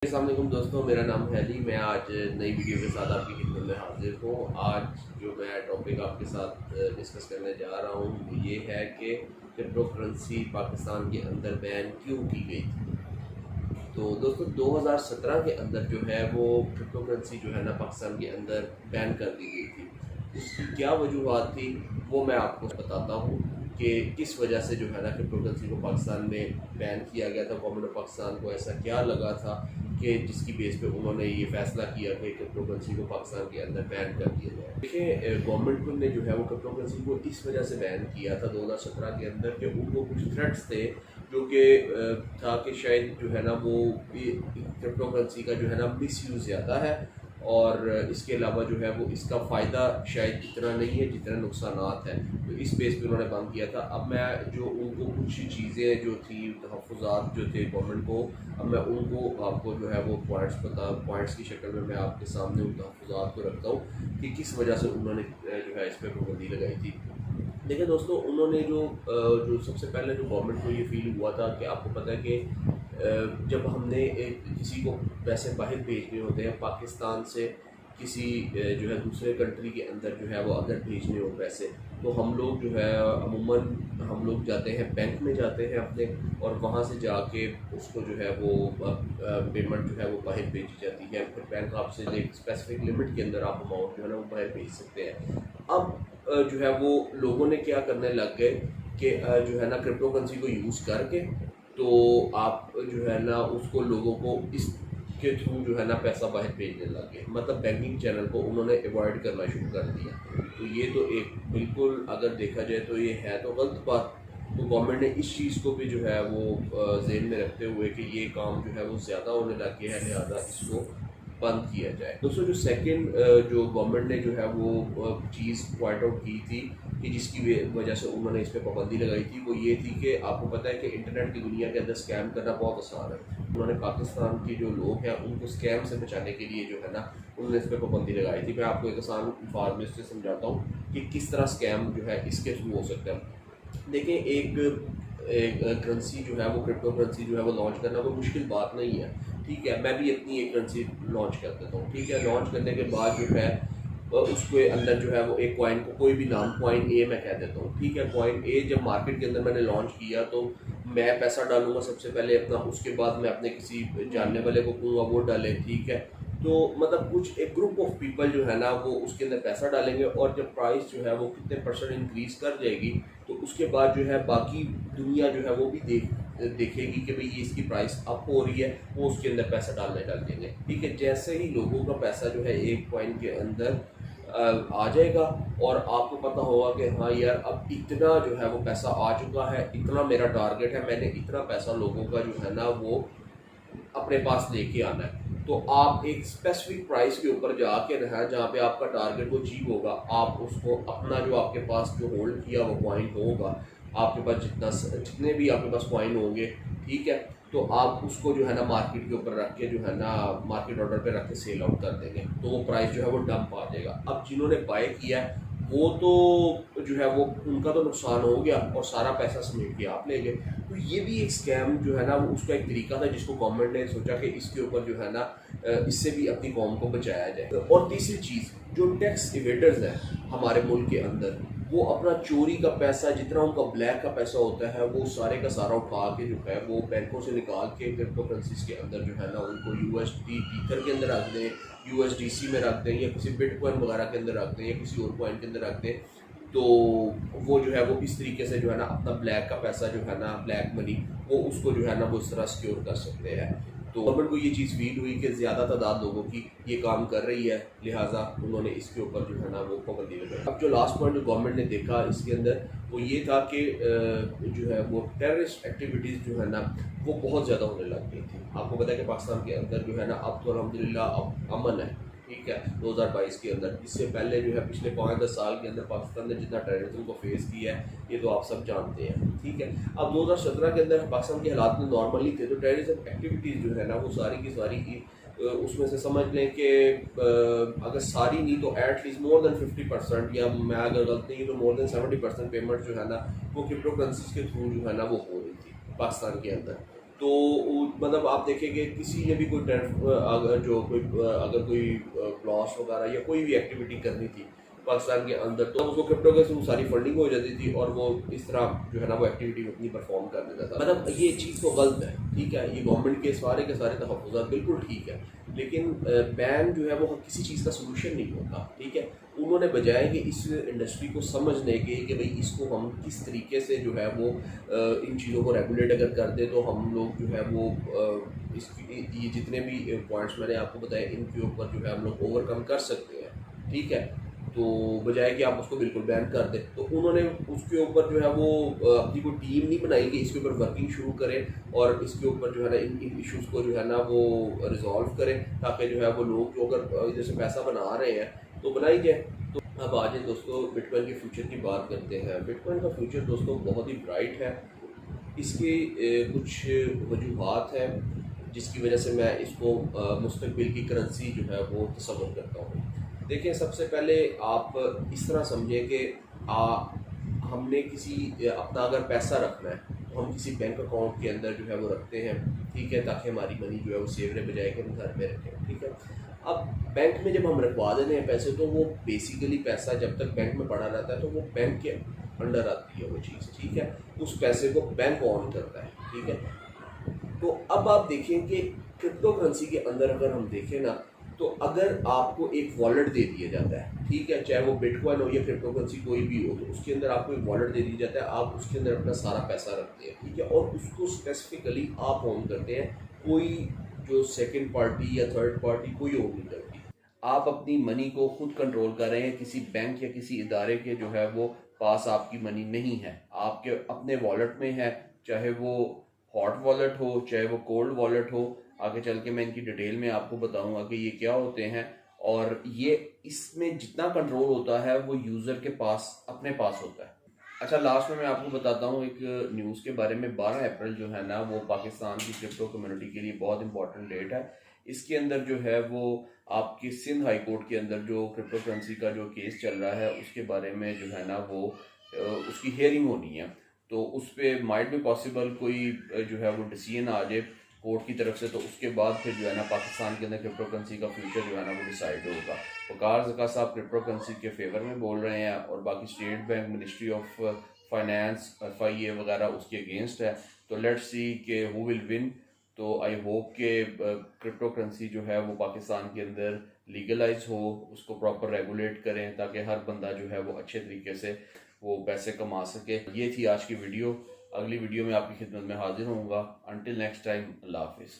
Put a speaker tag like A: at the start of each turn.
A: अस्सलाम वालेकुम दोस्तों, मेरा नाम है अली। मैं आज नई वीडियो के साथ आपकी खिदमत में हाजिर हूँ। आज जो मैं टॉपिक आपके साथ डिस्कस करने जा रहा हूँ वो ये है कि क्रिप्टो करेंसी पाकिस्तान के अंदर बैन क्यों की गई थी। तो दोस्तों 2017 के अंदर जो है वो क्रिप्टो करेंसी जो है ना पाकिस्तान के अंदर बैन कर दी गई थी। उसकी क्या वजूहत थी वो मैं आपको बताता हूँ कि किस वजह से जो है ना क्रिप्टो करेंसी को पाकिस्तान में बैन किया गया था। गवर्नमेंट ऑफ पाकिस्तान को ऐसा क्या लगा था कि जिसकी बेस पे उन्होंने ये फैसला किया कि क्रिप्टो करेंसी को पाकिस्तान के अंदर बैन कर दिया जाए। देखिए, गवर्नमेंट ने जो है वो क्रिप्टो करेंसी को इस वजह से बैन किया था 2017 के अंदर कि उनको कुछ थ्रेट्स थे जो कि था कि शायद जो है ना वो क्रिप्टो करेंसी का जो है ना मिसयूज़ ज़्यादा है और इसके अलावा जो है वो इसका फ़ायदा शायद इतना नहीं है जितना नुकसानात है। तो इस बेस पे उन्होंने बंद किया था। अब मैं जो उनको कुछ चीज़ें जो थी तहफ़्फ़ुज़ात जो थे गवर्नमेंट को, अब मैं उनको आपको जो है वो पॉइंट्स की शक्ल में मैं आपके सामने उन तहफ़्फ़ुज़ात को रखता हूँ कि किस वजह से उन्होंने जो है इस पर पाबंदी लगाई थी। देखिए दोस्तों, उन्होंने जो सबसे पहले जो गवर्नमेंट को ये फ़ील हुआ था कि आपको पता है कि जब हमने किसी को पैसे बाहर भेजने होते हैं पाकिस्तान से किसी जो है दूसरे कंट्री के अंदर जो है वो अगर भेजने हो पैसे, तो हम लोग जो है अमूमन हम लोग जाते हैं बैंक में जाते हैं अपने, और वहाँ से जाके उसको जो है वो पेमेंट जो है वो बाहर भेजी जाती है। फिर बैंक आपसे एक स्पेसिफिक लिमिट के अंदर आप अमाउंट जो है ना वो बाहर भेज सकते हैं। अब जो है वो लोगों ने क्या करने लग गए कि जो है ना क्रिप्टो करेंसी को यूज़ करके तो आप जो है ना उसको लोगों को इसके थ्रू जो है ना पैसा बाहर भेजने लग गए। मतलब बैंकिंग चैनल को उन्होंने अवॉइड करना शुरू कर दिया। तो ये तो एक बिल्कुल अगर देखा जाए तो ये है तो गलत बात। तो गवर्नमेंट ने इस चीज़ को भी जो है वो ज़हन में रखते हुए कि ये काम जो है वो ज़्यादा होने लग गया है, लिहाजा इसको बंद किया जाए। दोस्तों, जो सेकंड जो गवर्नमेंट ने जो है वो चीज़ पॉइंट आउट की थी कि जिसकी वजह से उन्होंने इस पर पाबंदी लगाई थी, वो ये थी कि आपको पता है कि इंटरनेट की दुनिया के अंदर स्कैम करना बहुत आसान है। उन्होंने पाकिस्तान के जो लोग हैं उनको स्कैम से बचाने के लिए जो है ना उन्होंने इस पर पाबंदी लगाई थी। मैं आपको एक आसान फार्मूले से समझाता हूँ कि किस तरह स्कैम जो है इसके थ्रू हो सकता है। देखिए, एक करेंसी जो है वो क्रिप्टो करेंसी जो है वो लॉन्च करना कोई मुश्किल बात नहीं है। ठीक है, मैं भी अपनी एक करेंसी लॉन्च कर देता हूँ। ठीक है, लॉन्च करने के बाद जो है उसके अंदर जो है वो एक कॉइन को कोई भी नाम कॉइन ए मैं कह देता हूँ। ठीक है, कॉइन ए जब मार्केट के अंदर मैंने लॉन्च किया तो मैं पैसा डालूंगा सबसे पहले अपना, उसके बाद मैं अपने किसी जानने वाले को कहूँगा वो डाले। ठीक है, तो मतलब कुछ एक ग्रुप ऑफ पीपल जो है ना वो उसके अंदर पैसा डालेंगे और जब प्राइस जो है वो कितने % इंक्रीज़ कर जाएगी तो उसके बाद जो है बाकी दुनिया जो है वो भी देखेगी कि भाई ये इसकी प्राइस अप हो रही है, वो उसके अंदर पैसा डालने लग जाएंगे। ठीक है, जैसे ही लोगों का पैसा जो है एक कॉइन के अंदर आ जाएगा और आपको पता होगा कि हाँ यार अब इतना जो है वो पैसा आ चुका है, इतना मेरा टारगेट है, मैंने इतना पैसा लोगों का जो है ना वो अपने पास लेके आना है, तो आप एक स्पेसिफिक प्राइस के ऊपर जाके रहा जहाँ पे आपका टारगेट वो अचीव होगा, आप उसको अपना जो आपके पास जो होल्ड किया वो कॉइन होगा, आपके पास जितने भी आपके पास कॉइन होंगे, ठीक है, तो आप उसको जो है ना मार्केट के ऊपर रख के जो है ना मार्केट ऑर्डर पे रख के सेल आउट कर देंगे, तो वो प्राइस जो है वो डंप आ जाएगा। अब जिन्होंने बाय किया है वो तो जो है वो उनका तो नुकसान हो गया और सारा पैसा समेट के आप ले गए। तो ये भी एक स्कैम जो है ना वो उसका एक तरीका था जिसको गवर्नमेंट ने सोचा कि इसके ऊपर जो है ना इससे भी अपनी कौम को बचाया जाए। और तीसरी चीज़, जो टैक्स इवेडर्स हैं हमारे मुल्क के अंदर, वो अपना चोरी का पैसा जितना उनका ब्लैक का पैसा होता है वो सारे का सारा उठा के जो है वो बैंकों से निकाल के क्रिप्टो करेंसीज के अंदर जो है ना उनको यूएसडी ईथर के अंदर रख दें, यूएसडीसी में रख दें, या किसी बिटकॉइन वगैरह के अंदर रख दें, या किसी और कॉइन के अंदर रख दें, तो वो जो है वो इस तरीके से जो है ना अपना ब्लैक का पैसा जो है ना ब्लैक मनी वो उसको जो है ना वो इस तरह सिक्योर कर सकते हैं। तो गवर्नमेंट को ये चीज़ फील हुई कि ज़्यादा तादाद लोगों की ये काम कर रही है, लिहाजा उन्होंने इसके ऊपर जो है ना वो पाबंदी लगाई। अब जो लास्ट पॉइंट जो गवर्नमेंट ने देखा इसके अंदर वो ये था कि जो है वो टेररिस्ट एक्टिविटीज़ जो है ना वो बहुत ज़्यादा होने लग गई थी। आपको पता है कि पाकिस्तान के अंदर जो है ना अब तो अल्हम्दुलिल्लाह अब अमन है। ठीक है, 2022 के अंदर, इससे पहले जो है पिछले 5-10 साल के अंदर पाकिस्तान ने जितना टेररिज्म को फेस किया है ये तो आप सब जानते हैं। ठीक है, अब 2017 के अंदर पाकिस्तान के हालात में नॉर्मली थे, तो टेररिज्म एक्टिविटीज़ जो है ना वो सारी की सारी की उसमें से समझ लें कि अगर सारी नहीं तो एटलीस्ट मोर देन 50%, या मैं अगर गलत नहीं तो मोर देन 70% पेमेंट जो है ना वो क्रिप्टो करेंसीज के थ्रू जो है ना वो हो रही थी पाकिस्तान के अंदर। तो मतलब आप देखेंगे किसी ने भी कोई ट्रेंड अगर कोई लॉस वगैरह या कोई भी एक्टिविटी करनी थी पाकिस्तान के अंदर, तो उसको क्रिप्टो के थ्रू सारी फंडिंग हो जाती थी और वो इस तरह जो है ना वो एक्टिविटी अपनी परफॉर्म कर देता था। मतलब ये चीज़ तो गलत है, ठीक है, ये गवर्नमेंट के सारे तहफ़्फ़ुज़ात बिल्कुल ठीक है, लेकिन बैन जो है वो किसी चीज़ का सोल्यूशन नहीं होता, ठीक है। उन्होंने बजाय कि इस इंडस्ट्री को समझने के कि भाई इसको हम किस तरीके से जो है वो इन चीज़ों को रेगुलेट अगर कर दे तो हम लोग जो है वो ये जितने भी पॉइंट्स मैंने आपको बताए इनके ऊपर जो है हम लोग ओवरकम कर सकते हैं, ठीक है। तो बजाय कि आप उसको बिल्कुल बैन कर दें, तो उन्होंने उसके ऊपर जो है वो अपनी कोई टीम नहीं बनाई कि इसके ऊपर वर्किंग शुरू करें और इसके ऊपर जो है ना इन इश्यूज़ को जो है ना वो रिजॉल्व करें, ताकि जो है वो लोग जो अगर इधर से पैसा बना रहे हैं तो बनाई जाए। तो अब आ जाए दोस्तों बिटकॉइन के फ्यूचर की बात करते हैं। बिटकॉइन का फ्यूचर दोस्तों बहुत ही ब्राइट है। इसकी कुछ वजूहात हैं जिसकी वजह से मैं इसको मुस्तकबिल की करेंसी जो है वो तसव्वुर करता हूँ। देखिए, सबसे पहले आप इस तरह समझें कि हमने किसी अपना अगर पैसा रखना है तो हम किसी बैंक अकाउंट के अंदर जो है वो रखते हैं, ठीक है, ताकि हमारी मनी जो है वो सेव रहे बजाय कि हम घर में रखें, ठीक है। अब बैंक में जब हम रखवा देते हैं पैसे तो वो बेसिकली पैसा जब तक बैंक में पड़ा रहता है तो वो बैंक के अंडर आती है वो चीज़, ठीक है। उस पैसे को बैंक ऑन करता है, ठीक है। तो अब आप देखें कि क्रिप्टो करेंसी के अंदर अगर हम देखें ना, तो अगर आपको एक वॉलेट दे दिया जाता है, ठीक है, चाहे वो बिटकॉइन हो या क्रिप्टो करेंसी कोई भी हो, तो उसके अंदर आपको एक वॉलेट दे दिया जाता है, आप उसके अंदर अपना सारा पैसा रखते हैं, ठीक है, और उसको स्पेसिफिकली आप ओन करते हैं, कोई जो सेकंड पार्टी या थर्ड पार्टी कोई ओन नहीं करती। आप अपनी मनी को खुद कंट्रोल कर रहे हैं, किसी बैंक या किसी इदारे के जो है वो पास आपकी मनी नहीं है, आपके अपने वॉलेट में है, चाहे वो हॉट वॉलेट हो चाहे वो कोल्ड वॉलेट हो। आगे चल के मैं इनकी डिटेल में आपको बताऊंगा कि ये क्या होते हैं, और ये इसमें जितना कंट्रोल होता है वो यूज़र के पास अपने पास होता है। अच्छा, लास्ट में मैं आपको बताता हूँ एक न्यूज़ के बारे में। 12 अप्रैल जो है ना वो पाकिस्तान की क्रिप्टो कम्युनिटी के लिए बहुत इंपॉर्टेंट डेट है। इसके अंदर जो है वो आपकी सिंध हाई कोर्ट के अंदर जो क्रिप्टो करेंसी का जो केस चल रहा है उसके बारे में जो है ना वो उसकी हियरिंग होनी है। तो उस पर माइट भी पॉसिबल कोई जो है वो डिसीजन आ जाए कोर्ट की तरफ से, तो उसके बाद फिर जो है ना पाकिस्तान के अंदर क्रिप्टो करेंसी का फ्यूचर जो है ना वो डिसाइड होगा। वकार ज़का साहब क्रिप्टो करेंसी के फेवर में बोल रहे हैं और बाकी state bank, ministry of finance, FIA वगैरह उसके अगेंस्ट है। तो लेट्स सी के हु विल विन। तो आई होप के क्रिप्टो करेंसी जो है वो पाकिस्तान के अंदर लीगलाइज हो, उसको प्रॉपर रेगुलेट करें ताकि हर बंदा जो है वो अच्छे तरीके से वो पैसे कमा सके। ये थी आज की वीडियो। अगली वीडियो में आपकी खिदमत में हाजिर होऊंगा। अंटिल नेक्स्ट टाइम, अल्लाह हाफिज़।